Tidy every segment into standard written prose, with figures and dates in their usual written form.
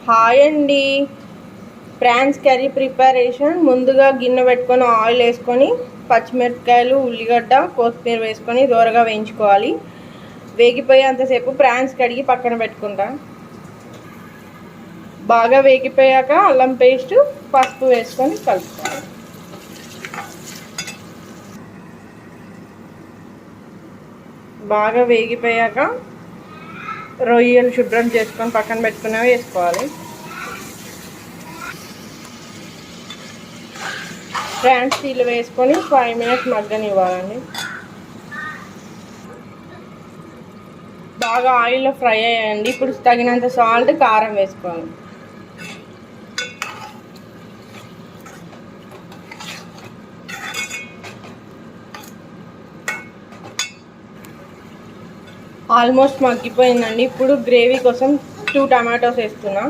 Hi అండి. Prawns curry preparation. ముందుగా గిన్నె పెట్టుకొని ఆయిల్ వేసుకొని పచ్చిమిరపకాయలు, ఉల్లిగడ్డ, కొత్తిమీర వేసుకొని దోరగా వేయించుకోవాలి. వేగిపోయేంతసేపు ప్రాన్స్ కడిగి పక్కన పెట్టుకుంటా. బాగా వేగిపోయాక అల్లం పేస్ట్, పసుపు వేసుకొని కలుపుకోవాలి. బాగా వేగిపోయాక రొయ్యలు శుభ్రం చేసుకొని పక్కన పెట్టుకున్నవి వేసుకోవాలి. ప్రాన్స్ తీలు వేసుకొని 5 minutes మగ్గనివ్వాలండి. బాగా ఆయిల్లో ఫ్రై అయ్యాయండి. ఇప్పుడు తగినంత సాల్ట్, కారం వేసుకోవాలి. ఆల్మోస్ట్ మగ్గిపోయిందండి. ఇప్పుడు గ్రేవీ కోసం 2 టమాటోస్ వేస్తున్నా.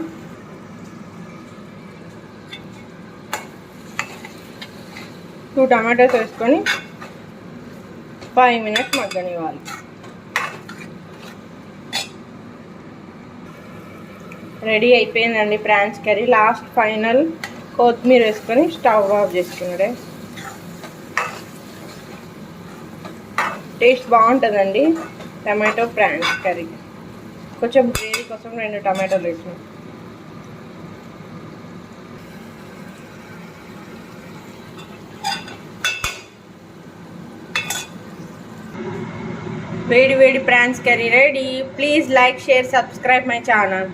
టూ టమాటోస్ వేసుకొని 5 minutes మగ్గనివ్వాలి. రెడీ అయిపోయిందండి ప్రాన్స్ కర్రీ. లాస్ట్ ఫైనల్ కొత్తిమీర వేసుకొని స్టవ్ ఆఫ్ చేసుకున్నాడే. టేస్ట్ బాగుంటుందండి టమాటో ప్రాన్స్ కర్రీ. కొంచెం గ్రేవీ కోసం 2 టమాటోలు వేసాను. వేడి వేడి prawns curry ready. Please like, share, subscribe my channel.